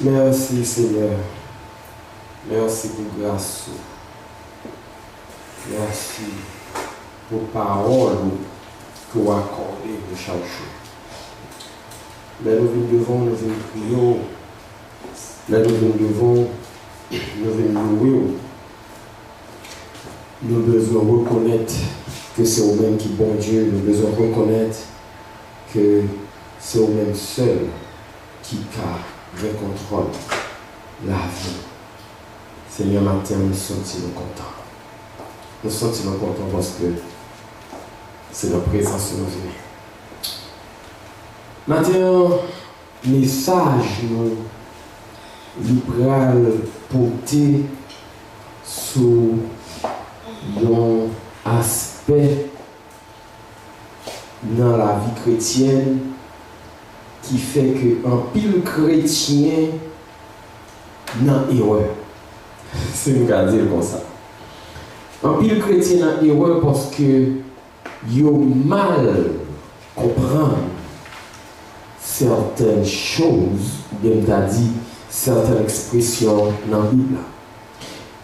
Merci Seigneur. Merci pour grâce. Merci pour parole que vous accordez de chaque jour. Mais nous devons nous prier. Mais nous devons louer. Nous devons reconnaître que c'est au même qui bon Dieu. Nous devons reconnaître que c'est au même seul qui contrôle la vie. Seigneur, matin, nous sommes contents. Nous sommes contents parce que c'est la présence de nos vies. Maintenant, message nous libéral porter sur un aspect dans la vie chrétienne qui fait que un pile chrétien n'a erreur. C'est nous qu'à dire comme ça. Un pile chrétien n'a erreur parce que yo mal comprendre certaines choses, bien t'as dit certaines expressions dans la Bible.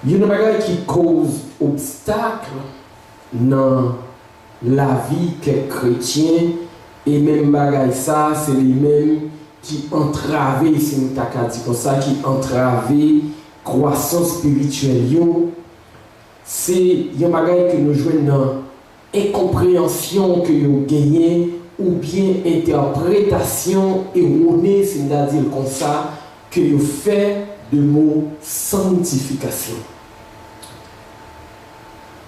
Il y a une bagaille qui cause obstacle dans la vie des chrétiens et même bagaille ça c'est les mêmes qui entravent, si nous t'as dit comme ça, qui entravent croissance spirituelle yo. C'est un bagaille que nous jouons dans incompréhension que nous gagnons ou bien interprétation erronée, c'est-à-dire comme ça, que nous fait de mot sanctification.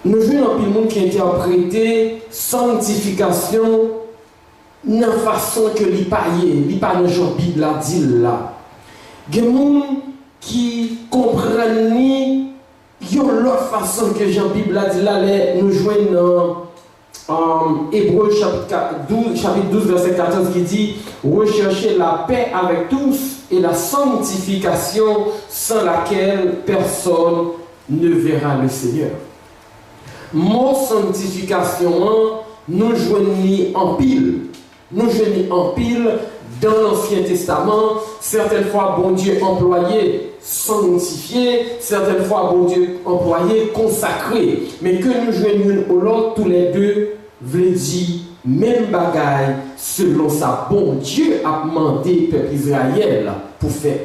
Nous jouons dans le monde qui interprète sanctification dans la façon que les païens, les pas dans Jean Bible a dit là. Il y a des gens qui comprennent ni l'autre façon que Jean Bible a dit là, nous jouons dans Hébreux chapitre 12, verset 14 qui dit recherchez la paix avec tous et la sanctification sans laquelle personne ne verra le Seigneur. Mot sanctification, nous joignons en pile. Nous joignons en pile dans l'Ancien Testament. Certaines fois, bon Dieu employé sanctifié, certaines fois, bon Dieu employé consacré. Mais que nous joignons au l'autre, tous les deux, veut dire même bagaille selon sa bon Dieu a demandé peuple Israël pour faire.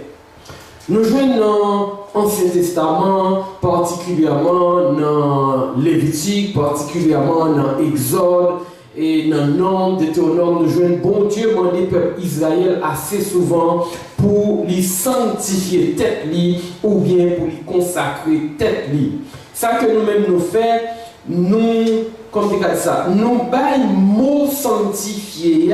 Nous jouons dans l'Ancien Testament, particulièrement dans Lévitique, particulièrement dans Exode et dans Nombre, Deutéronome. Nous jouons bon Dieu demandé peuple Israël assez souvent pour lui sanctifier tête li ou bien pour lui consacrer tête li. Ça que nous-mêmes nous faisons, nous, comme tu dis ça, nous bail mot sanctifié,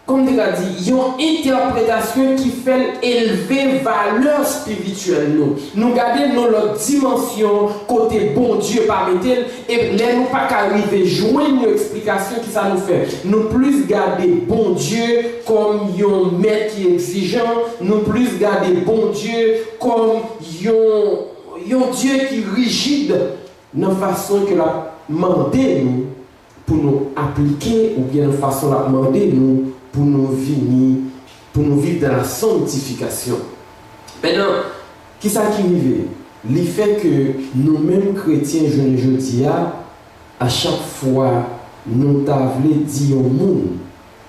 comme tu as dit, une interprétation qui fait élever valeur spirituelle. Nous gardons notre dimension côté bon Dieu parmi elles et nous pas qu'arriver joindre une explication qui ça nous fait. Nous plus garder bon Dieu comme un maître qui est exigeant, nous plus garder bon Dieu comme un Dieu qui est rigide dans la façon que la demandé nous pour nous appliquer ou bien de façon la demander nous pour nous vivre dans la sanctification. Maintenant, qui ça qui arrive? Le fait que nous-mêmes chrétiens, je dis à chaque fois, nous t'avons dit au monde,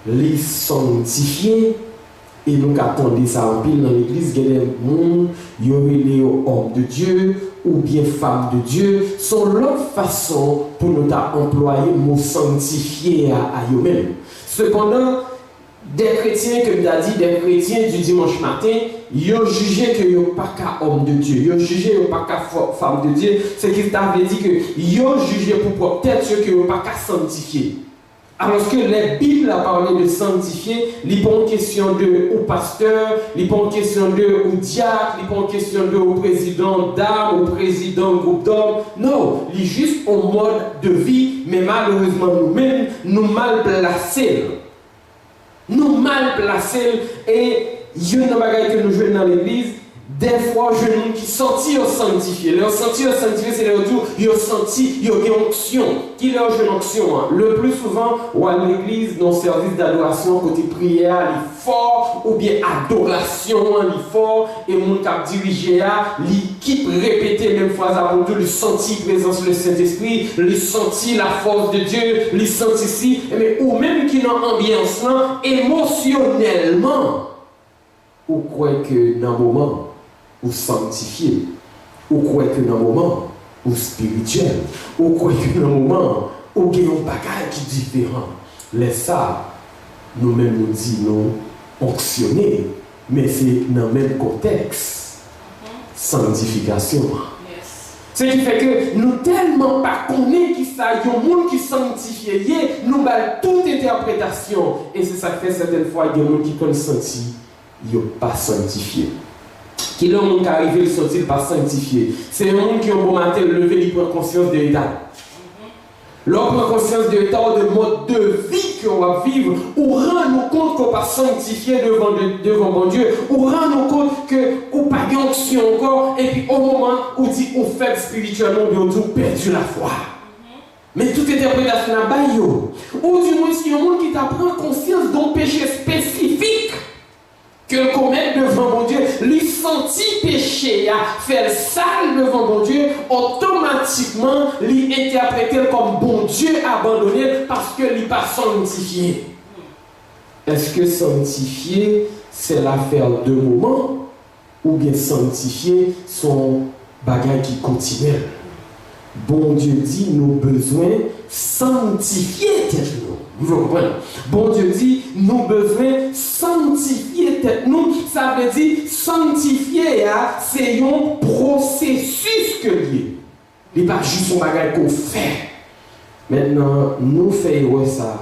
les sanctifier, et nous attendons ça en pile dans l'église, il y a des gens, il y a les hommes de Dieu, ou bien femmes de Dieu, sont l'autre façon pour nous employer le mot sanctifier à eux-mêmes. Cependant, des chrétiens, comme tu as dit, des chrétiens du dimanche matin, ils ont jugé que ils n'ont pas qu'à homme de Dieu, ils ont jugé qu'ils n'ont pas qu'à femme de Dieu, c'est qu'ils t'avaient dit qu'ils ont jugé pour propre tête qu'ils n'ont pas qu'à sanctifier. Alors que la Bible a parlé de sanctifier, il n'est pas une question de au pasteur, il n'est pas une question de au diacre, il n'est pas une question de au président d'âme, au président groupe d'hommes. Non, il est juste au mode de vie, mais malheureusement nous-mêmes, nous mal placés. Nous mal placés et il y a une bagaille que nous jouons dans l'église, des fois, je ne qui senti sanctifié. Leur senti sanctifié, c'est leur dire, ils ont senti, ils ont une onction. Qui leur une onction? Le plus souvent, ou à l'église, dans le service d'adoration, côté prière, il est fort, ou bien adoration, il est fort, et mon cap dirigé à, l'équipe répéter les mêmes phrases avant tout, le senti présence du Saint-Esprit, le senti la force de Dieu, le senti ici, mais ou même qui dans l'ambiance là, émotionnellement, ou croyez que dans le moment, ou sanctifié, ou croyez que dans le moment, ou spirituel, ou croyez que dans le moment, ou qu'il y a un bagage qui est différent. Les ça, nous-mêmes nous disons, nous onctionner, mais c'est dans le même contexte, sanctification. Ce qui fait que nous tellement pas connaissons qui ça, il y a un monde qui sanctifie, nous avons toute interprétation. Et c'est ça que fait certaines fois, il y a des gens qui connaissent senti, ils n'ont pas sanctifié. Qui est le monde qui arrive, ils sont pas sanctifiés. C'est un monde qui a un bon matin levé, il prend conscience de l'état. L'on prend conscience de l'état, de mode de vie qu'on va vivre, ou rend-nous compte qu'on n'est pas sanctifié devant mon Dieu, ou rend-nous compte qu'on n'a pas d'onction encore, et puis au moment où dit qu'on fait spirituellement, on a perdu la foi. Mais toute interprétation n'a pas eu. Ou du moins, si un monde qui t'apprend conscience d'un péché spécifique, que le commettre devant mon Dieu, lui sentit péché, faire sale devant mon Dieu, automatiquement, lui interpréter comme bon Dieu abandonné parce que lui pas sanctifié. Est-ce que sanctifié, c'est l'affaire de moment, ou bien sanctifié, son bagage qui continue? Bon Dieu dit, nous besoin sanctifier tête nous. Vous comprenez? Bon Dieu dit, nous besoin sanctifier tête nous. Ça veut dire, sanctifier, c'est un processus que lié. Il n'est pas juste un bagage qu'on fait. Maintenant, nous faisons ça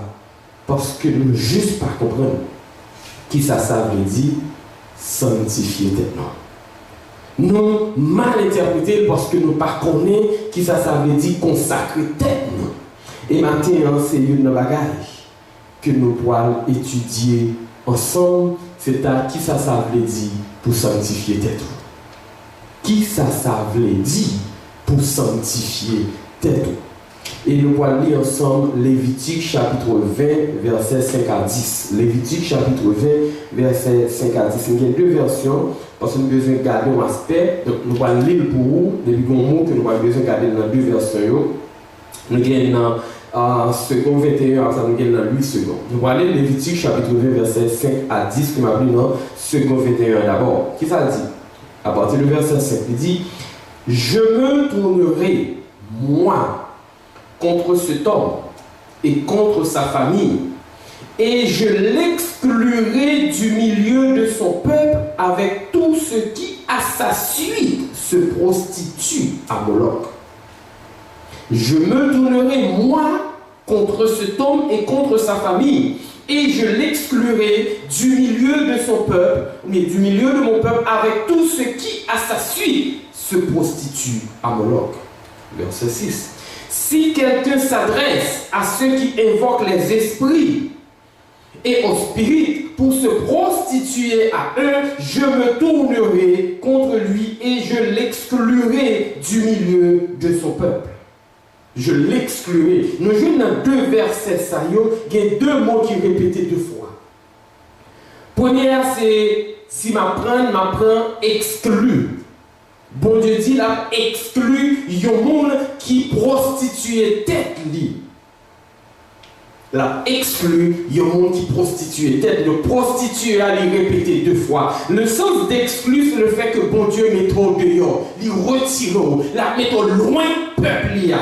parce que nous ne juste pas comprendre qui ça veut dire sanctifier tête nous. Nous mal interprété parce que nous ne connaissons pas qui ça veut dire consacrer tête nous. Et maintenant, c'est une bagage que nous pourrons étudier ensemble, c'est à qui ça veut dire pour sanctifier tête nous. Qui ça veut dire pour sanctifier tête nous. Et nous pourrons lire ensemble Lévitique chapitre 20, versets 5 à 10. Lévitique chapitre 20, versets 5 à 10. Il y a deux versions, parce que nous avons besoin de garder un aspect. Donc nous allons lire pour vous, des mots que nous avons besoin de garder dans deux versions. Nous avons dans second 21, nous avons dans 8 secondes. Nous allons lire Lévitique chapitre 20, versets 5 à 10, qui m'a pris dans second 21 d'abord. Qui ça dit? À partir du verset 5, il dit: je me tournerai, moi, contre cet homme et contre sa famille, et je l'exclurai du milieu de son peuple avec tout ce qui, à sa suite, se prostitue à Moloch. Je me tournerai, moi, contre cet homme et contre sa famille, et je l'exclurai du milieu de son peuple, mais du milieu de mon peuple, avec tout ce qui, à sa suite, se prostitue à Moloch. Verset 6. Si quelqu'un s'adresse à ceux qui invoquent les esprits et aux spirites pour se prostituer à eux, je me tournerai contre lui et je l'exclurai du milieu de son peuple. Je l'exclurai. Nous jouons dans deux versets, il y a deux mots qui répétés deux fois. Première, c'est si m'apprend exclu. Bon Dieu dit, là, exclut yon monde qui prostitue tête li. Là, exclut yon monde qui prostitue tête. Le prostituer, là, il répété deux fois. Le sens d'exclure, c'est le fait que bon Dieu met trop dehors, il retire, la met au loin peuple li.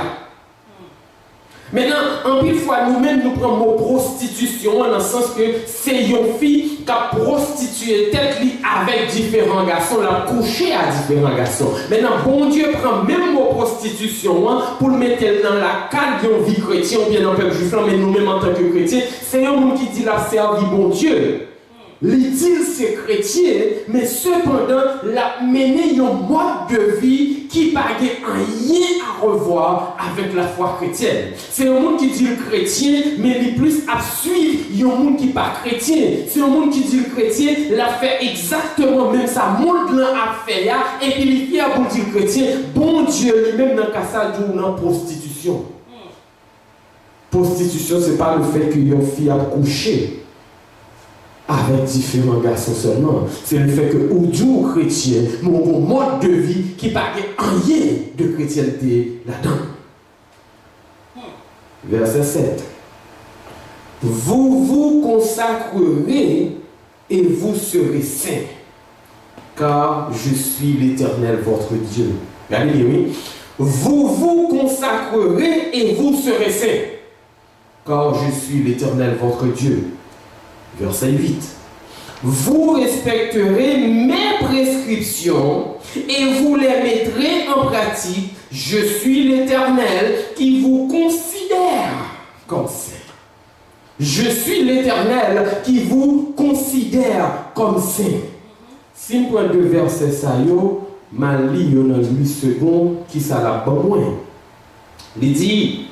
Maintenant, en pile fois, nous-mêmes, nous prenons le mot prostitution, dans le sens que c'est une fille qui a prostitué tête avec différents garçons, la couché à différents garçons. Maintenant, bon Dieu prend même le mot prostitution pour le mettre dans la cadre d'une vie chrétienne, ou bien dans le peuple juif, mais nous-mêmes en tant que chrétiens, c'est un monde qui dit la servie bon Dieu. L'idylle c'est chrétien, mais cependant, la mener un mode de vie qui n'a rien à revoir avec la foi chrétienne. C'est un monde qui dit le chrétien, mais il plus à suivre il y a un monde qui n'est pas chrétien. C'est un monde qui dit chrétien, il a fait exactement même ça. Monde là a fait et puis il fait pour dire chrétien. Bon Dieu lui-même dans le cas ça dit dans prostitution. Prostitution, ce n'est pas le fait qu'une fille a couché avec différents garçons seulement. C'est le fait que nous, chrétiens, nous avons un mode de vie qui n'a pas rien de chrétienté là-dedans. Verset 7. Vous vous consacrerez et vous serez saints, car je suis l'Éternel votre Dieu. Regardez, oui. Vous vous consacrerez et vous serez saints, car je suis l'Éternel votre Dieu. Verset 8. Vous respecterez mes prescriptions et vous les mettrez en pratique. Je suis l'Éternel qui vous considère comme saint. Je suis l'Éternel qui vous considère comme saint. 5.2 verset ça yo, mal li yo dans 8 secondes qui ça la bon moins. Il dit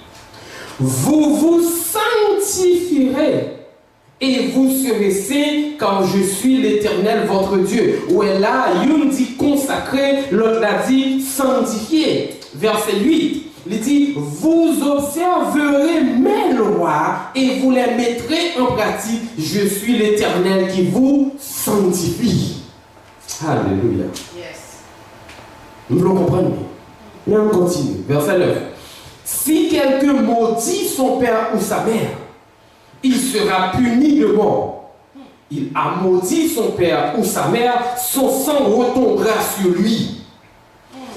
vous vous sanctifierez et vous serez saints car je suis l'Éternel votre Dieu. Ou est là, il dit consacré, l'autre l'a dit sanctifié. Verset 8, il dit vous observerez mes lois et vous les mettrez en pratique. Je suis l'Éternel qui vous sanctifie. Alléluia. Yes. Nous le comprenons. Mais on continue. Verset 9. Si quelqu'un maudit son père ou sa mère, il sera puni de mort. Il a maudit son père ou sa mère, son sang retombera sur lui.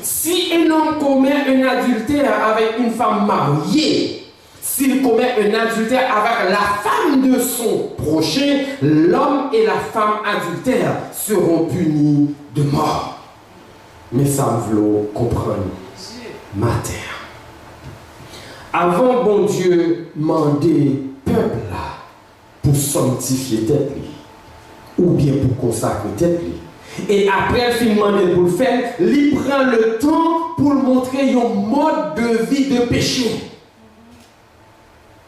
Si un homme commet un adultère avec une femme mariée, s'il commet un adultère avec la femme de son prochain, l'homme et la femme adultère seront punis de mort. Mais ça veut comprendre matin. Avant bon Dieu mandé peuple là pour sanctifier tête ou bien pour consacrer tête. Et après le film pour le faire, il prend le temps pour montrer un mode de vie de péché.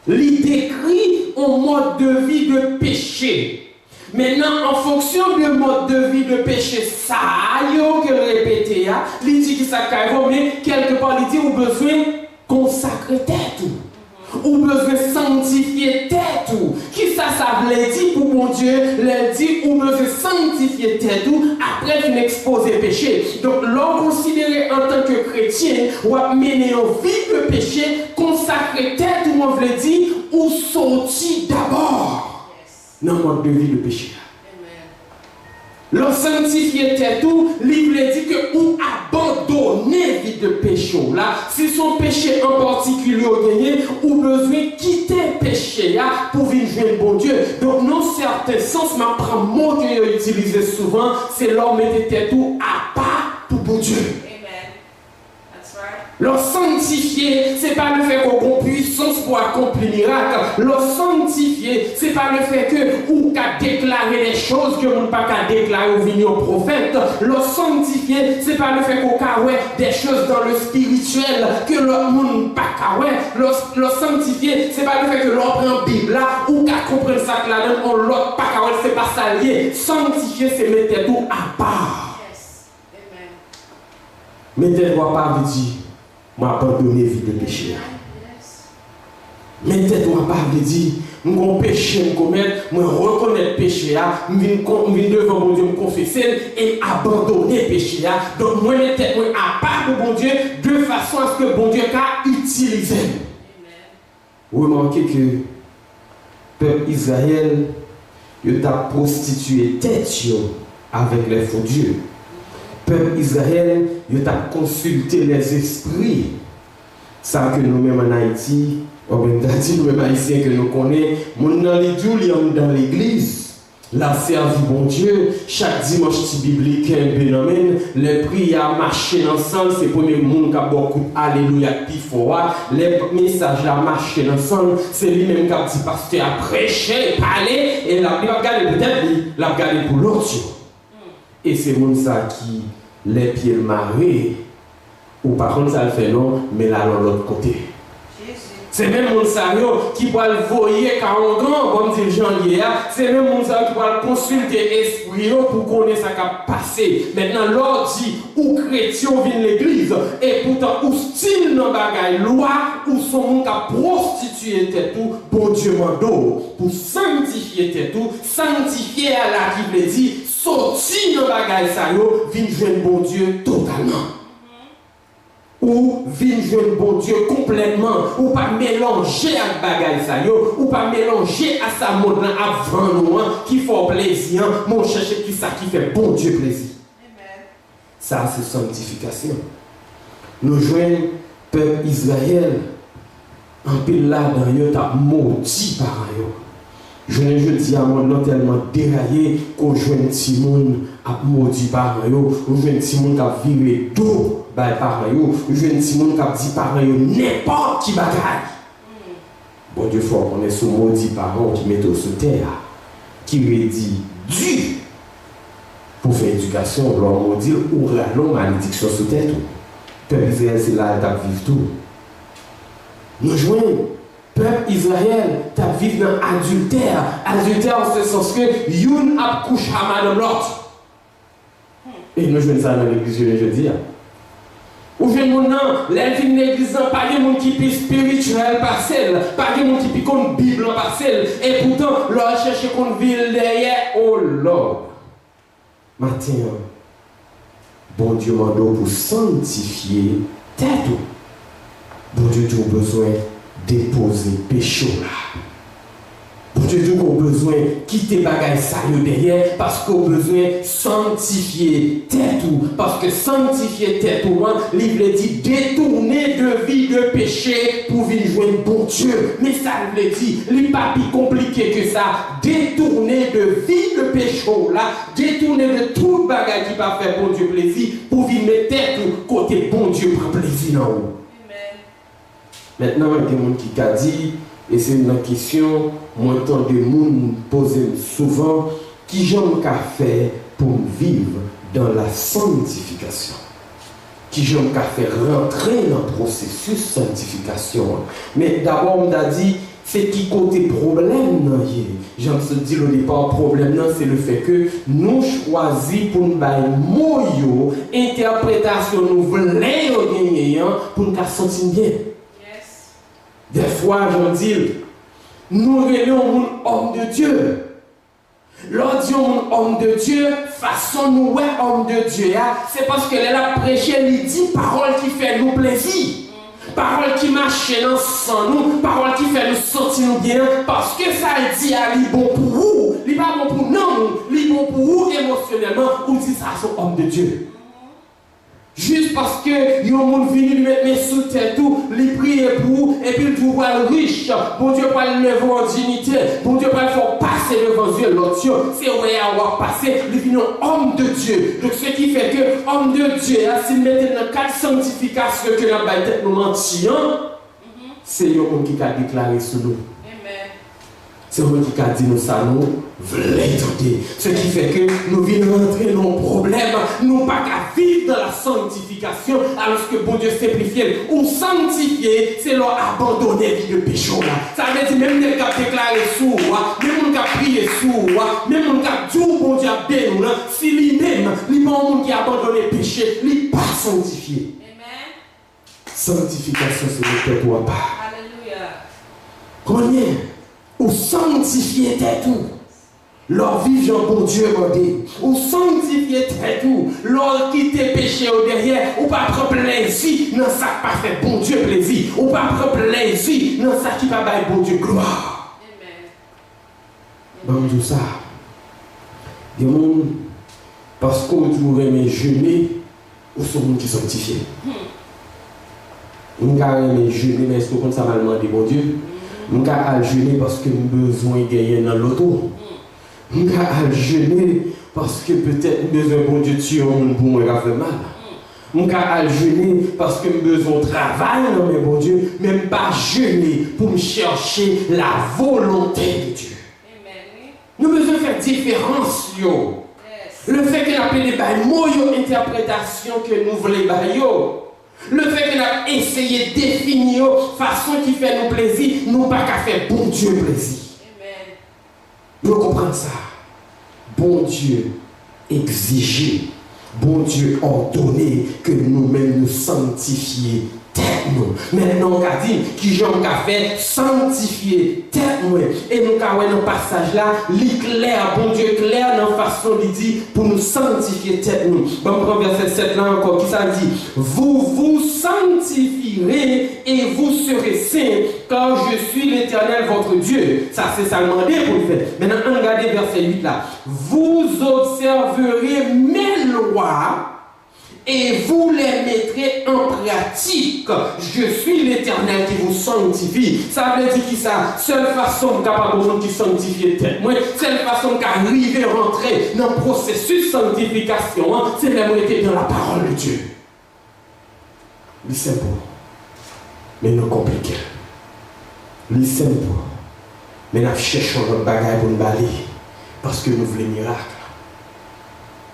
Il décrit un mode de vie de péché. Maintenant, en fonction du mode de vie de péché, ça que répéter, il dit que ça mais quelque part, il dit qu'on a besoin de consacrer tête. Ou besoin sanctifier tête ou qui ça veut dire pour mon Dieu il dit ou besoin sanctifier tête ou après une exposer péché. Donc l'on considéré en tant que chrétien ou à mener une vie de péché consacrer tête ou on veut dire ou sortir d'abord dans le mode de vie de péché. Le sanctifier tête ou, il veut dire que ou abandonner vie de péché là, si son péché en particulier au gagné, ou besoin de quitter péché là pour vivre joindre bon Dieu. Donc dans certains sens, ma prend mot que j'ai utilisé souvent, c'est l'homme mettre tête ou à part pour bon Dieu. Le sanctifier, ce n'est pas le fait qu'on ait puissance pour accomplir miracle. Le sanctifier, ce n'est pas le fait que ou qu'à déclarer des choses que l'on pas qu'à déclarer au venir au prophète. Le sanctifier, ce n'est pas le fait qu'on ait des choses dans le spirituel que le monde pas qu'à le sanctifier, ce n'est pas le fait que l'on prend la Bible là ou qu'à comprendre ça que là on l'autre pas qu'à c'est pas ça lié. Sanctifier, c'est mettre tout à part. Yes. Amen. Mettez-toi pas dire m'a abandonné vie de péché. Mais tête-toi pas de dire, mon péché me commettre, moi reconnaître péché, je viens devant mon Dieu me confesser et abandonner péché. Donc moi mes têtes à part de bon Dieu de façon à ce que bon Dieu a utilisé. Remarquez que le peuple Israël il a prostitué tête avec les faux dieux. Peuple Israël, il a consulté les esprits. Ça que nous-mêmes en Haïti, nous-mêmes haïtiens que nous connaissons, nous dans l'église, la servi bon Dieu, chaque dimanche biblique, les prières marcher ensemble, c'est pour les gens qui ont beaucoup alléluia, puis les messages la marcher ensemble, c'est lui-même qui a dit pasteur à prêcher, parler, et la Bible a gardé peut-être, la gardé pour l'autre. Et c'est mon ça qui les pieds marés ou par contre ça le fait non mais là de l'autre côté. C'est même mon salaire qui va le voyer car on grand, comme dit Jean hier. C'est même mon salaire qui va consulter l'esprit pour connaître ça qui a passé. Maintenant, l'ordre dit, ou chrétien vient l'église, et pourtant, ou style dans bagaille loi, ou son monde qui a prostitué tout, bon Dieu mando, pour sanctifier tout, sanctifier à la qui veut dire, sortir dans bagaille ça, vient jouer bon Dieu totalement. Ou vin jouer bon Dieu complètement, ou pas mélanger avec bagaille ça yo, ou pas mélanger à sa mode avant nous qui fait plaisir, mon chercher qui ça qui fait bon Dieu plaisir. Amen. Ça c'est sanctification. Nous joignons peuple Israël en pile là dans yo t'a maudit par yo. Je dis à mon tellement déraillé qu'on joint petit monde à maudit par yo, ou joint petit monde qui a viré tout par yo, ou joint petit monde qui a dit par yo n'importe qui bagaille. Bon Dieu faut qu'on est sous maudit parents qui mettent sur terre, qui lui dit Dieu pour faire éducation, leur maudit ou la malédiction sur terre tout. Peuple Israël c'est là t'as vivre tout. Nous joignons peuple Israël, tu vécu dans adultère. Adultère en ce sens que youn a couché à madame l'autre. Et nous jouons ça dans l'église jeudi. Ou je mon nom, l'église l'église pas de monde qui est spirituel parcelle, pas de monde qui pique une Bible en parcelle. Et pourtant, leur chercher qu'on ville derrière. Oh Lord. Matin, bon Dieu m'a donné pour sanctifier tête. Bon Dieu, tu as besoin déposer péché là. Pour Dieu, tu as besoin de quitter bagaille ça derrière parce qu'on a besoin de sanctifier tête ou parce que sanctifier tête ou il veut dire détourner de vie de péché pour venir joindre bon Dieu. Mais ça veut dire, il n'est pas plus compliqué que ça. Détourner de vie de péché là, détourner de tout bagaille qui va faire bon Dieu plaisir pour venir mettre tête ou côté bon Dieu prend plaisir en haut. Maintenant, il y a des gens qui ont dit, et c'est une question, moi, tant de monde poser souvent, qui j'aime qu'à faire pour vivre dans la sanctification. Qui j'aime qu'à faire rentrer dans le processus de sanctification. Mais d'abord, on a dit, c'est qui côté problème, j'aime se dire au départ, problème, c'est le fait que nous choisissons pour nous faire une interprétation, nous voulons gagner pour nous sentir bien. Des fois, je dis, nous révélons un homme de Dieu. Lorsqu'on dit un homme de Dieu, façon nous homme de Dieu, c'est parce qu'elle a prêché, elle dit parole qui fait nous plaisir. Parole qui marche dans sang nous, parole qui fait nous sentir bien, parce que ça dit à lui bon pour vous, il pas bon pour nous, il bon pour vous émotionnellement, ou dit ça son homme de Dieu. Juste parce que yon moun vini lui mettre mes sous tête tout, lui prier pour vous, et puis il vous voit le riche. Bon Dieu pas le lever en dignité. Bon Dieu pas le faire passer devant Dieu l'autre. C'est où il avoir passé, il vient homme de Dieu. Donc ce qui fait que homme de Dieu, s'il mettait dans quatre sanctifications que la bête nous mentit, c'est yon moun qui a déclaré sur nous. C'est vous qui a dit nous ça, nous voulons entendre. Ce qui fait que nous venons rentrer dans nos problèmes, nous pas qu'à vivre dans la sanctification, alors que bon Dieu simplifié. Ou sanctifier, c'est leur abandonner la vie de péché. Ça veut dire même les qui ont déclaré sous, même les qui ont prié sous, même les qui ont dit bon Dieu a béni, si lui-même, lui qui a abandonné le péché, il n'est pas sanctifié. Amen. Sanctification, c'est le peuple ou pas. Alléluia. Combien? Ou sanctifier tout. Leur vivre bon Dieu mandé. Ou sanctifier tout. Leur quitter péché au derrière. Ou pas prendre plaisir dans ça qui pas fait bon Dieu plaisir. Ou pas prendre plaisir dans ça qui va faire bon Dieu gloire. Amen. Bon tout ça. Des gens, parce qu'on trouve mes jeûner, ou sont gens qui sont sanctifiés. On a mes jeûner, mais est-ce qu'on ça m'a demandé bon Dieu? Je vais jeûner parce que j'ai besoin de gagner dans l'auto. Je vais jeûner parce que peut-être j'ai besoin de Dieu tuer un monde pour me faire mal. Je vais jeûner parce que j'ai besoin de travailler dans mes bon Dieu. Même pas jeûner pour me chercher la volonté de Dieu. Nous avons besoin de faire différence. Le fait que nous appelons des mots d'interprétation que nous voulons. Le fait que nous avons essayé de définir la façon qui fait nous plaisir, nous pas qu'à faire bon Dieu plaisir. Amen. Nous comprenons ça. Bon Dieu exigeait, bon Dieu ordonné que nous-mêmes nous sanctifions tête nous. Maintenant, on a dit qui j'en a fait sanctifier tête nous. Et nous avons dans le passage là, l'éclair, bon Dieu clair dans la façon de dire pour nous sanctifier tête nous. Bon, on prend verset 7 là encore, qui ça dit, vous vous sanctifierez et vous serez saints, car je suis l'Éternel votre Dieu. Ça, c'est ça demandé pour le faire. Maintenant, regardez verset 8 là. Vous observerez mes lois et vous les mettrez en pratique. Je suis l'Éternel qui vous sanctifie. Ça veut dire qui ça? Seule façon capable de qui sanctifier tête. Moi, seule façon qu'arriver à rentrer dans le processus de sanctification, c'est de mettre dans la parole de Dieu. C'est simple, mais non compliqué. C'est simple, mais nous cherchons notre bagage pour nous balayer. Parce que nous voulons miracle.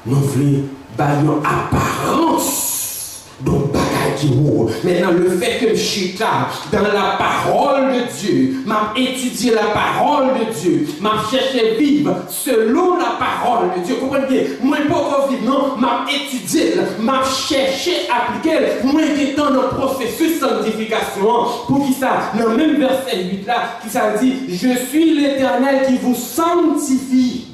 Nous voulons une apparence d'un bagage qui roule. Maintenant, le fait que je suis là, dans la parole de Dieu, m'a étudié la parole de Dieu, m'a cherché vivre selon la parole de Dieu. Comprenez bien? Moi, pas vivre, non, m'a étudié, m'a cherché appliquer, moi, étant dans le processus de sanctification. Pour qui ça? Dans le même verset 8 là, qui ça dit, je suis l'Éternel qui vous sanctifie.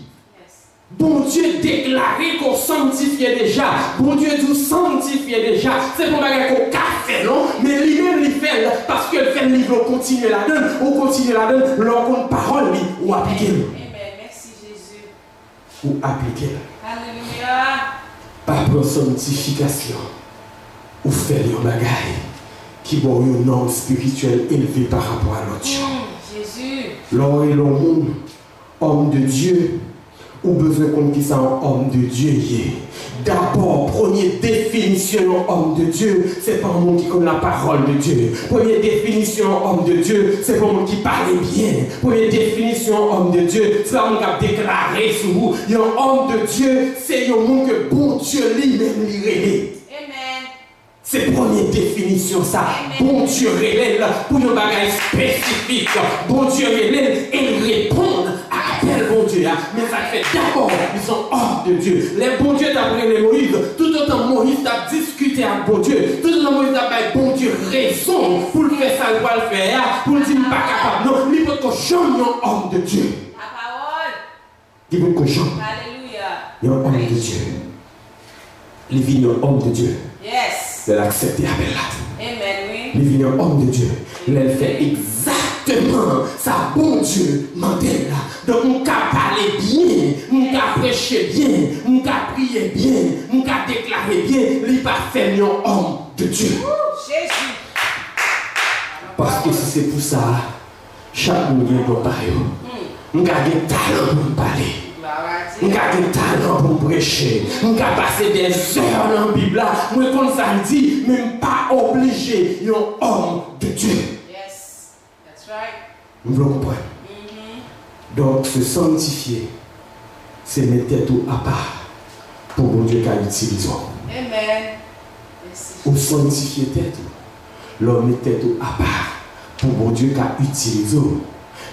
Bon Dieu déclaré qu'on sanctifiait déjà. Bon Dieu nous sanctifiait déjà. C'est pour bagage qu'on fait, non? Mais lui-même, il fait parce que le fait, il veut continuer la donne. On continue la donne, l'on parole, ou appliquer. Amen. Merci Jésus. Ou appliquer. Alléluia. Pas pour sanctification. Ou faire un bagage qui va une norme spirituelle élevée par rapport à l'autre. Jésus. L'homme et le monde, homme de Dieu. Ou besoin qu'on dise ça en homme de Dieu. D'abord, première définition homme de Dieu, c'est pas un monde qui connaît la parole de Dieu. Première définition homme de Dieu, c'est pas un monde qui parle bien. Première définition homme de Dieu, c'est pas un monde qui a déclaré sur vous. Un homme de Dieu, c'est un monde que bon Dieu lui-même lui révèle. C'est la première définition ça. Bon Dieu révèle pour un bagage spécifique. Bon Dieu révèle et répond à appel bon Dieu. Mais ça fait d'abord, ils sont hors de Dieu. Les bons dieux d'après les Moïse, tout autant Moïse a discuté avec bon Dieu. Tout autant Moïse a fait bon Dieu raison pour le faire ça, il va le faire. Pour le dire pas capable. Non, il faut que j'aime un homme de Dieu. La parole. Il faut que j'aime. Alléluia. Un homme de Dieu. Il vit un homme de Dieu. Yes. De l'accepter avec là. Amen, oui. Il vit un homme de Dieu. Il fait exactement ça, bon Dieu, mandel là. Donc, on peut parler bien, on peut prêcher bien, on peut prier bien, on peut déclarer bien. Il va faire un homme de Dieu. Jésus. Parce que si c'est pour ça, chaque monde doit parler. On a des talents pour parler. On a des talents pour prêcher. On a passé des heures dans la Bible. Moi, comme ça dit, même pas obligé, un homme de Dieu. Yes, that's right. Vous comprenez? Donc, se sanctifier, c'est mettre tout à part pour mon Dieu qui a utilisé. Amen. Merci. Ou sanctifier tête, l'homme met tout à part pour mon Dieu qui a utilisé.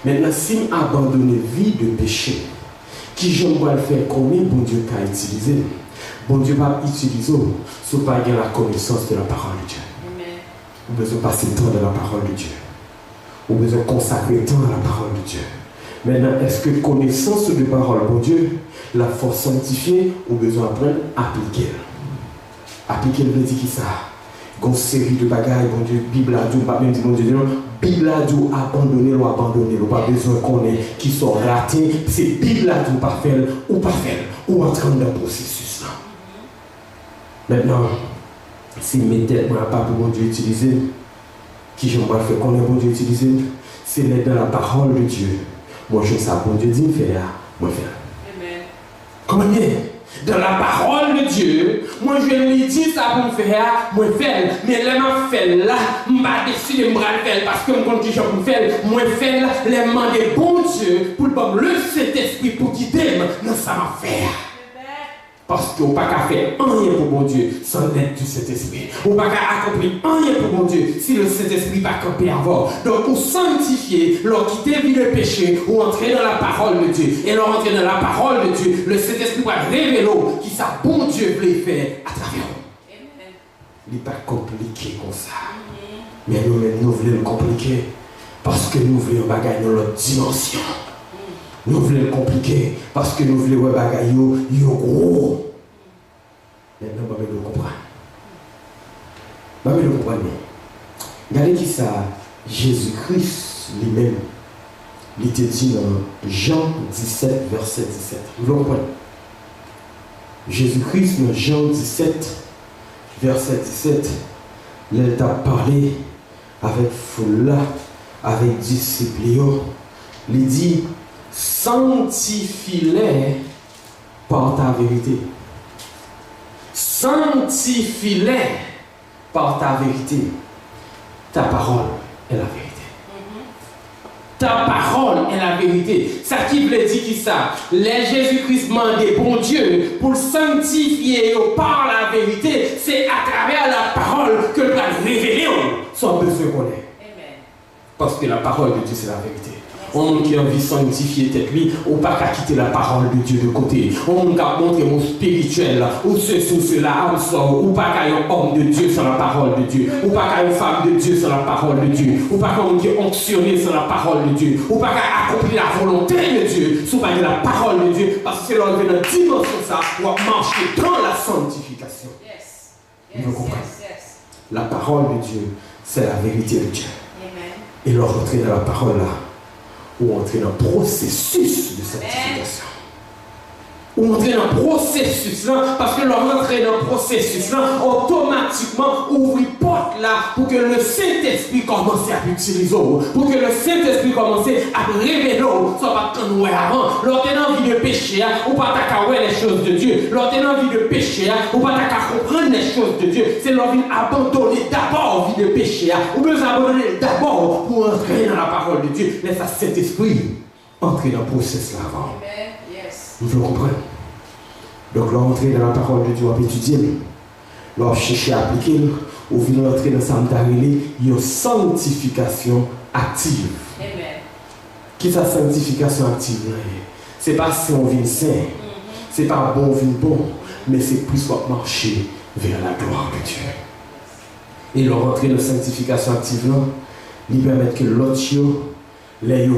Maintenant, si on abandonne la vie de péché, qui je dois le faire combien bon Dieu qui a utilisé? Bon Dieu va utiliser si vous n'avez pas la connaissance de la parole de Dieu. Amen. Vous avez besoin de passer le temps dans la parole de Dieu. Vous avez besoin de consacrer le temps à la parole de Dieu. Maintenant, est-ce que connaissance de parole, bon Dieu, la force sanctifiée, ou besoin d'apprendre à appliquer? Appliquer veut dire qui ça? Une série de bagages, bon Dieu, Bible a dit, pas même dire bon Dieu, non, Bible a dit abandonner ou abandonner, ou pas besoin qu'on ait qui sont ratés, c'est Bible a dit pas faire ou pas faire, ou entrer dans le processus là. Maintenant, si mes têtes ne pas pour bon Dieu utiliser, qui je dois faire qu'on ait bon Dieu utiliser, c'est l'être dans la parole de Dieu. Moi je sais ça, bon Dieu dit me faire, moi faire. Amen. Comment bien? Dans la parole de Dieu, moi je lui dis ça pour me faire, moi faire. Mais les m'a fait là, je ne vais pas décider de me faire parce que je compte que je peux faire. Moi faire les demander bon Dieu pour le Saint-Esprit pour guider dans ça m'a faire. Parce qu'on n'a pas qu'à faire rien pour bon Dieu sans l'aide du Saint-Esprit. On n'a pas qu'à accomplir rien pour bon Dieu si le Saint-Esprit n'a pas campé avant. Donc, pour sanctifier, leur quitter le péché, ou entrer dans la parole de Dieu. Et leur entrer dans la parole de Dieu, le Saint-Esprit va révéler qui ça bon Dieu voulait faire à travers nous. Il n'est pas compliqué comme ça. Mais nous-mêmes, nous voulons le compliquer. Parce que nous voulons bagailler dans l'autre dimension. Nous voulons le compliquer parce que nous voulons bagailler gros. Maintenant, nous devons comprendre. Nous devons comprendre. Regardez qui ça, Jésus-Christ lui-même, il était dit dans Jean 17, verset 17. Vous le comprenez? Jésus-Christ dans Jean 17, verset 17, il a parlé avec foule, avec disciples. Il dit, sanctifie-les par ta vérité. Sanctifie-les par ta vérité. Ta parole est la vérité. Ta parole est la vérité. Ça qui veut dire qui ça? Les Jésus-Christ demandait bon Dieu pour sanctifier par la vérité. C'est à travers la parole que le va révéler son besoin qu'on est. Parce que la parole de Dieu c'est la vérité. On qui a envie de sanctifier tête lui, ou pas qu'à quitter la parole de Dieu de côté. On qui a montré mon spirituel, ou ceci ou cela, ou pas qu'à un homme de Dieu sans la parole de Dieu, ou pas qu'à une femme de Dieu sans la parole de Dieu, ou pas qu'à qui est onctionné sans la parole de Dieu, ou pas qu'à accomplir la volonté de Dieu, sous pas la parole de Dieu, parce que c'est l'enlever dans la dimension ça, pour marcher dans la sanctification. Vous comprenez? La parole de Dieu, c'est la vérité de Dieu. Et leur rentrer dans la parole là, ou entrer dans le processus de sanctification. Ou entrer dans le processus là, parce que leur entrer dans le processus là, automatiquement ouvre une porte là pour que le Saint-Esprit commence à utiliser, pour que le Saint-Esprit commence à révéler, soit pas quand nous avant. Lorsqu'on a envie de pécher, ou pas qu'à voir les choses de Dieu. Lorsqu'on a envie de pécher, ou pas qu'à comprendre les choses de Dieu. C'est l'envie d'abandonner d'abord envie de pécher, ou besoin d'abandonner d'abord pour entrer dans la parole de Dieu. Laisse à Saint-Esprit entrer dans le processus là avant. Vous comprenez? Donc, là, entrer dans la parole de Dieu, on va étudier, là, chercher à appliquer, ou venir entrer dans sa il y a une sanctification active. Amen. Qui est sa sanctification active? C'est pas si on vient saint, c'est pas bon, on vient bon, mais c'est plus pour marcher vers la gloire de Dieu. Et là, rentrer dans la sanctification active, là, il permet que l'autre, les il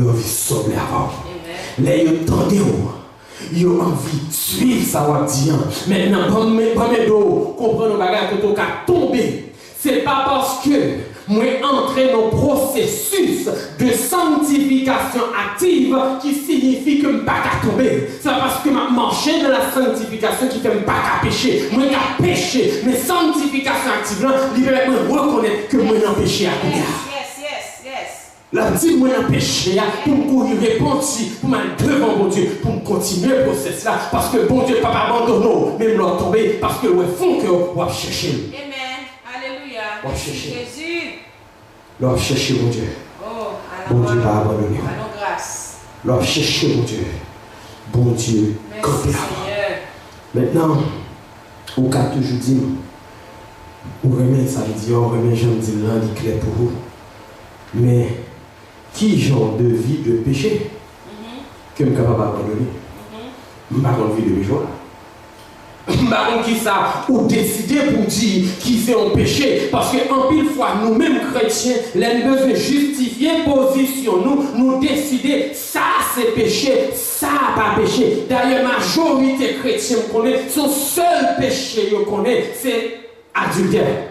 a envie de sauver avant. Les ils entendent, ils ont envie de suivre ça va dire. Maintenant, comprendre nos bagages que tu as tombé. C'est pas parce que moi entrer dans le processus de sanctification active qui signifie que je ne peux pas tomber. C'est parce que je marche dans la sanctification qui fait que je ne peux pas pécher. Moi, je péché. Mais sanctification active, il permet de reconnaître que moi, je n'ai péché à courir. La dit moi un péché pour me courir repentir, pour m'aller devant mon Dieu, pour me continuer le processus là, parce que bon Dieu ne peut pas abandonner, même leur tomber, parce que le fond que on va chercher. Amen. Alléluia. On va chercher. Jésus. Leur chercher mon Dieu. Oh, bon Dieu pas abandonner. À grâce. Leur chercher mon Dieu. Bon Dieu, campé là. Maintenant, au cas toujours dit, on remet samedi, on remet jeudi là, il est clair pour vous. Mais qui genre de vie de péché que je suis capable d'abandonner? Je ne suis pas envie de joie. Je ne sais pas qui ça, ou décider pour dire qui c'est un péché. Parce qu'en pile fois, nous-mêmes chrétiens, les besoin de justifier position, nous décider ça c'est péché, ça pas péché. D'ailleurs, la majorité chrétienne connaît, son seul péché qu'on connaît, c'est adultère.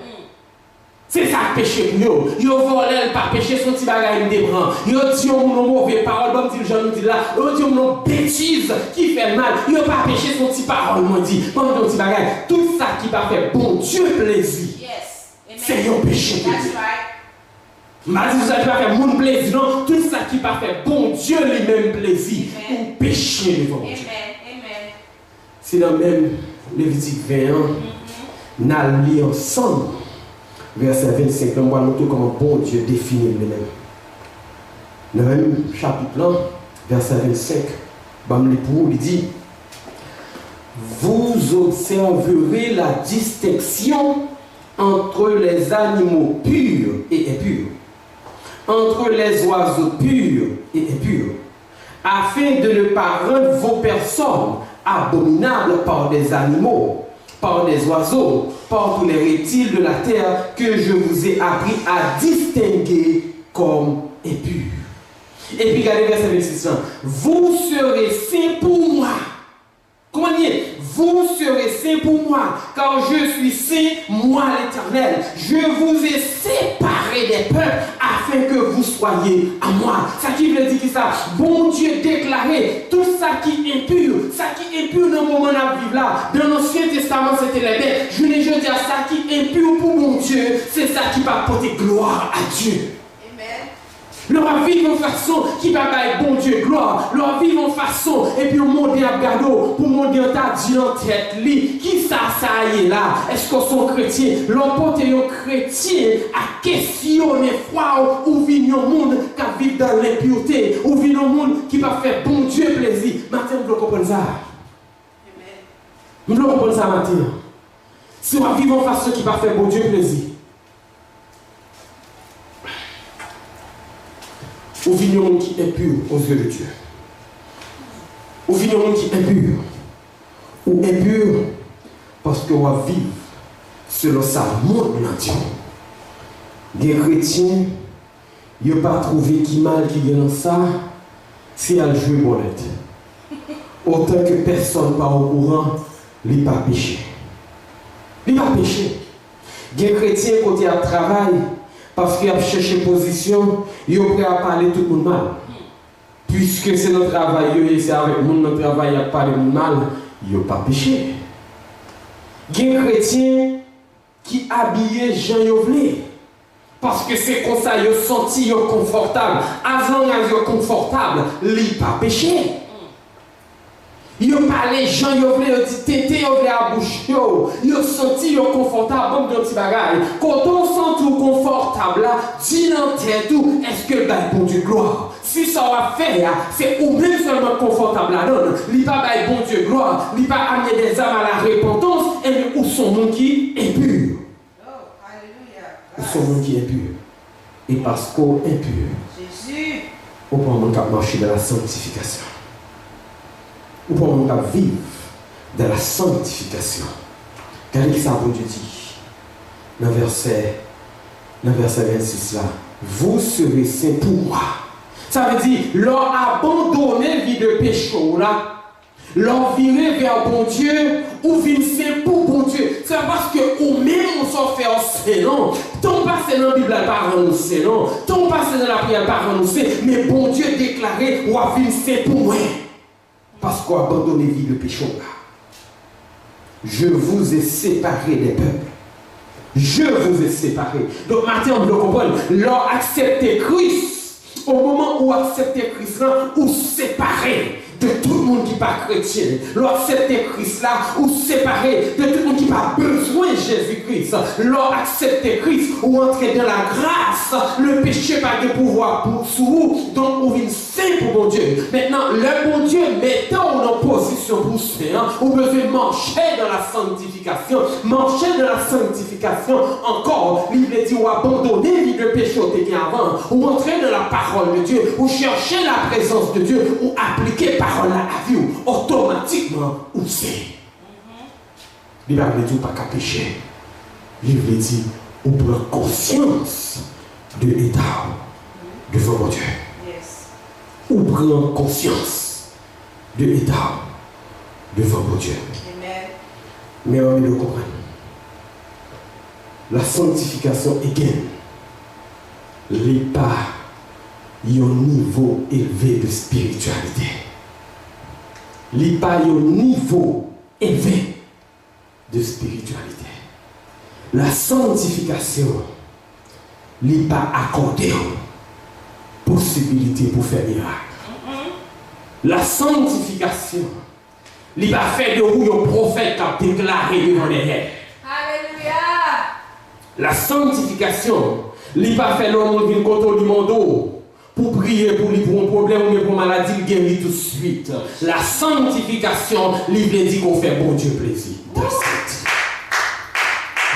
C'est ça le péché pour eux. Ils volent pas péché, son petit bagage de bras. Ils disent une mauvaise parole, comme dit le jeune nous dit là. Ils disent une bêtise qui fait mal. Ils n'ont pas péché, son petit parole, moi dit. Comme un petit bagage. Tout ça qui va faire bon Dieu plaisir. C'est un péché pour Dieu. Mais si vous n'avez pas fait mon plaisir, non, tout ça qui va faire bon Dieu lui-même plaisir. Ou péché devant Dieu. C'est dans même Lévitique 21, nous allons lire ensemble. Verset 25, on voit comment bon Dieu définit lui-même. Le même chapitre là, verset 25, il dit vous observerez la distinction entre les animaux purs et impurs, entre les oiseaux purs et impurs, afin de ne pas rendre vos personnes abominables par des animaux, par des oiseaux, par tous les reptiles de la terre que je vous ai appris à distinguer comme impurs. Et puis regardez verset 26. Vous serez saints pour moi. Comment dire? Vous serez saints pour moi, car je suis saint, moi l'Éternel. Je vous ai séparés des peuples afin que vous soyez à moi. Ça qui veut dire que ça, bon Dieu déclaré, tout ça qui est impur, ça qui est impur dans le moment où on vit là. Dans l'Ancien Testament, c'était les bêtes. Je n'ai jamais dit à ça qui est impur pour mon Dieu, c'est ça qui va porter gloire à Dieu. Leur vivre en façon qui va faire bon Dieu gloire. Leur vivre en façon et puis on monte à gado pour monter en ta dit en tête li. Qui ça y est là? Est-ce qu'on sont chrétiens? L'emporte un chrétien à questionner foi ou vient un monde qui vit dans l'impureté ou vient un monde qui va faire bon Dieu plaisir. Maintenant, vous comprenez ça? Vous comprenez ça maintenant? Si on va vivre en façon qui va faire bon Dieu plaisir. Ou vient un monde qui est impur aux yeux de Dieu. Ou vient un monde qui est impur. Ou impur parce qu'on va vivre selon sa monde dans Dieu. Les chrétiens, ils n'ont pas trouvé qui mal qui vient dans ça, si elle joue bolette. Autant que personne n'est pas au courant, il n'est pas péché. Il n'est pas péché. Les chrétiens, quand ils travaillent, parce qu'il a cherché position, il est prêt à parler tout le monde mal. Puisque c'est notre travail, et c'est avec nous notre travail à parler mal, il n'a pas péché. Il y a des chrétiens qui habillent Jean Yovlé. Parce que c'est comme ça, ils sont senti confortable. Avant qu'ils soient confortables, il n'a pas péché. Ils ont parlé, Jean, ils ont dit, tété, ils ont à bouche, ils ont senti confortable, comme dans petit bagage. Quand on sent tout confortable, là, dis dans tête tout, est-ce que le bon Dieu gloire? Si ça va faire, c'est ou même seulement confortable là, non, il va pas bon Dieu gloire, il va amener des âmes à la repentance, et où sont monde qui est pur? Où sont monde qui est pur? Et parce qu'on est pur, Jésus, on peut marcher dans la sanctification. Ou pour nous vivre dans la sanctification. Regardez ça, bon Dieu dit, dans verset 26 là, vous serez saints pour moi. Ça veut dire, leur abandonner vie de péché là, leur virer vers bon Dieu, ou vivre saint pour bon Dieu. C'est parce que ou même on s'en fait en sénon, ton passé dans la Bible pas renoncer, non, ton passé dans la prière pas renoncer, mais bon Dieu déclaré, ou à vivre saint pour moi. Parce qu'on a abandonné vie de péché là. Je vous ai séparés des peuples. Je vous ai séparés. Donc maintenant, on doit comprendre. Leur accepter Christ, au moment où accepter Christ là, ou séparer de tout le monde qui n'est pas chrétien. Leur accepter Christ là, ou séparer de tout le monde qui n'a pas besoin de Jésus-Christ. Leur accepter Christ, ou entrer dans la grâce. Le péché n'a pas de pouvoir pour vous. Donc, on vient saint pour mon Dieu. Maintenant, le bon Dieu mettant en position pour saint, on peut marcher dans la sanctification. Marcher dans la sanctification encore. Il veut dire, ou abandonner le péché au bien avant, ou entrer dans la parole de Dieu, ou chercher la présence de Dieu, ou appliquer parole à vie, automatiquement, ou c'est. Il va dire pas qu'à pécher. Il veut dire, on prend conscience de l'état devant mon Dieu. Ou prend conscience de l'état devant mon Dieu. Amen. Mais on le comprend. La sanctification est gain. Les pas un niveau élevé de spiritualité. Les pas un niveau élevé de spiritualité. La sanctification n'est pas accordée possibilité pour faire miracle. La sanctification n'est pas fait de où le prophète a déclaré devant les rêves. Alléluia. La sanctification n'est pas fait l'homme qui est contre le monde pour prier pour lui pour un problème ou pour une maladie, il guérit tout de suite. La sanctification, il veut dire qu'on fait bon Dieu plaisir.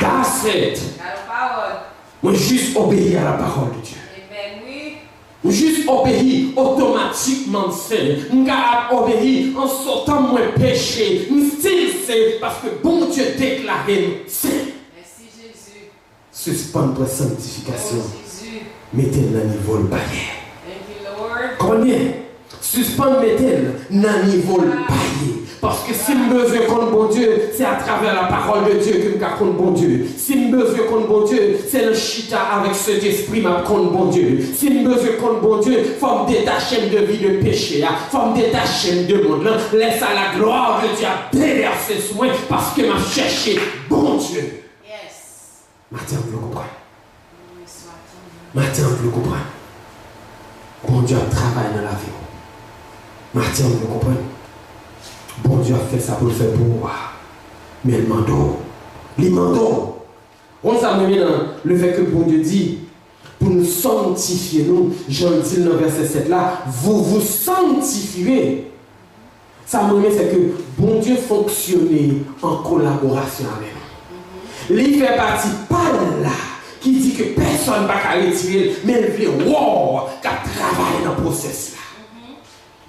That's it. Moi, juste obéir à la parole de Dieu. Juste obéir automatiquement, c'est. Nous obéir en sortant moins péché. Style, c'est parce que bon Dieu déclaré, c'est. Merci Jésus. Suspendre votre sanctification. Oh, Jésus. Mettez-le dans le niveau de barrière. Thank you, Lord. Combien? Suspendre, mettez-le dans le niveau de barrière. Parce que si je besoin contre bon Dieu, c'est à travers la parole de Dieu que je contre bon Dieu. Si je besoin contre bon Dieu, c'est le chita avec cet esprit contre bon Dieu. Si je besoin contre bon Dieu, il faut me détacher de vie de péché. Il faut me détacher de monde. Laisse à la gloire de Dieu déverser sur moi parce que je cherché bon Dieu. Yes. Maintenant, vous le comprenez. Maintenant, vous le comprenez. Bon Dieu travaille dans la vie. Maintenant, vous le comprenez. Bon Dieu a fait ça pour le faire pour moi. Mais il mando. On s'amène dans le fait que bon Dieu dit, pour nous sanctifier, nous, Jean dit dans le verset 7 là, vous vous sanctifierez. Ça me met, c'est que bon Dieu fonctionnait en collaboration avec nous. Il fait partie par là, qui dit que personne ne va retirer, mais il veut wow, qu'à travailler dans le processus là.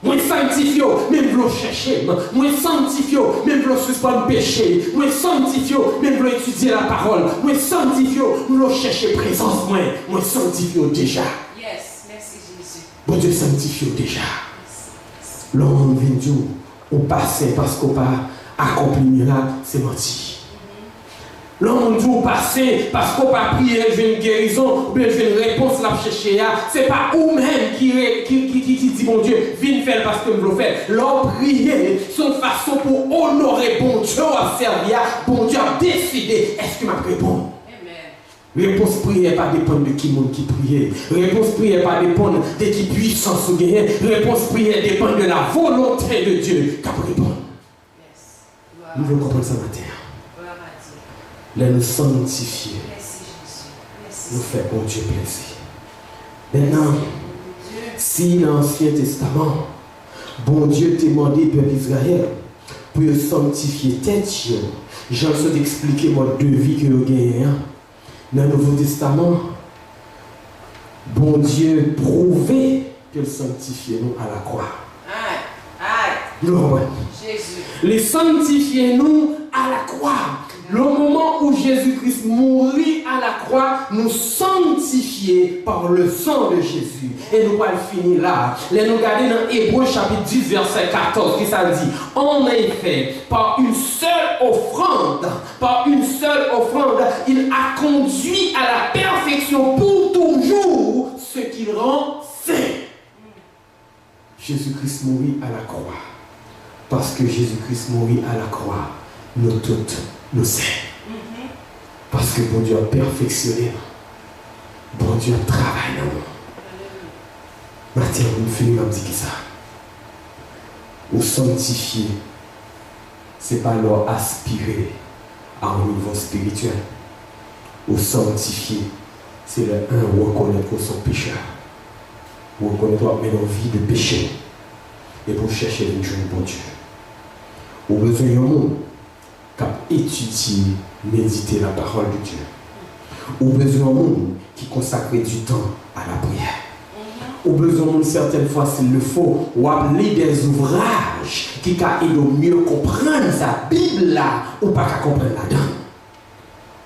Moi sanctifie, même je veux chercher. Moi sanctifie, même je veux suspendre le péché. Moi sanctifie, même je veux étudier la parole. Moi sanctifie, je veux chercher présence. Moi sanctifie déjà. Yes, merci Jésus. Bon Dieu sanctifie déjà. L'homme vient dire, au passé parce qu'on pas accompli miracle, c'est menti. L'homme dit au passé, parce qu'on pas prié, je veux une guérison, ou bien je veux une réponse là chercher. Ce n'est pas vous-même qui dit, mon Dieu, viens faire parce que je veux faire. L'homme prié, son façon pour honorer bon Dieu à servir, bon Dieu a décidé, est-ce que m'a répondu? Réponse prière pas dépendre de qui qui prie. Réponse prière pas dépendre de qui puissance ou gagne. Réponse prière dépend de la volonté de Dieu qui répond. Nous voulons comprendre ça matin. Là nous sanctifier. Nous faire bon Dieu plaisir. Maintenant, si l'Ancien Testament, bon Dieu t'a demandé peuple Israël pour sanctifier tête, j'ai envie d'expliquer mode de vie que vous gagnez. Dans le Nouveau Testament, bon Dieu prouvait qu'il sanctifiait nous à la croix. Jésus. Les sanctifier nous à la croix. Le moment où Jésus-Christ mourit à la croix, nous sanctifier par le sang de Jésus. Et nous allons finir là. Là, nous regardons dans Hébreux chapitre 10, verset 14, qui ça dit, en effet, par une seule offrande, il a conduit à la perfection pour toujours ce qu'il rend saint. Jésus-Christ mourit à la croix. Parce que Jésus-Christ mourit à la croix, nous toutes nous saints. Parce que bon Dieu a perfectionné. Bon Dieu a travaillé dans nous. Matin, nous finissons à dire ça. Ou sanctifier, ce n'est pas leur aspirer à un niveau spirituel. Ou sanctifier, c'est le reconnaître que son pécheur. Reconnaître qu'on a une vie de péché. Et pour chercher une journée pour Dieu. Ou besoin d'un monde qui étudie, méditer la parole de Dieu. Ou besoin d'un monde qui consacre du temps à la prière. Ou besoin d'un monde, certaines fois, s'il le faut, ou appeler des ouvrages qui aident au mieux comprendre sa Bible là, ou pas qu'à comprendre là-dedans.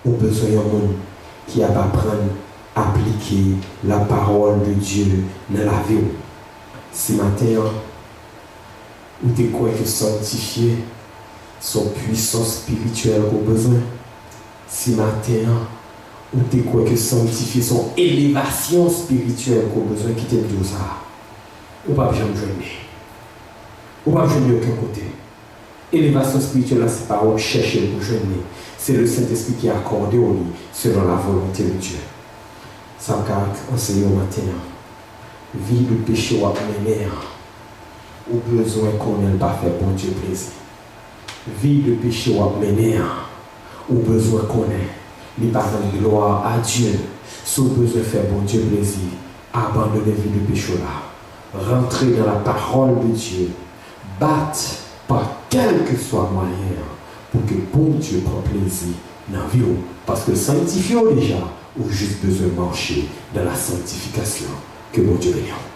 Ou besoin d'un monde qui a apprendre à appliquer la parole de Dieu dans la vie. Ce matin, ou de quoi que sanctifier son puissance spirituelle qu'on a besoin. Ce matin, ou de quoi que sanctifier son élévation spirituelle qu'on a besoin qui t'aide de ça. Ou pas jamais joindre. Ou pas joindre aucun côté. Élévation spirituelle, c'est pas où chercher pour joindre. C'est le Saint-Esprit qui a accordé au lit selon la volonté de Dieu. Ça m'a enseigné au matin. Vie de péché ou à mener. Ou besoin qu'on n'ait pas fait bon Dieu plaisir. Vie de péché ou à mener. Ou besoin qu'on ait. Les parents de gloire à Dieu. Si vous besoin de faire bon Dieu plaisir, abandonnez vie de péché là. Rentrez dans la parole de Dieu. Battez par quel que soit moyen pour que bon Dieu prenne plaisir dans la vie. Parce que sanctifiez déjà, ou juste besoin de marcher dans la sanctification. Que bon Dieu bénisse.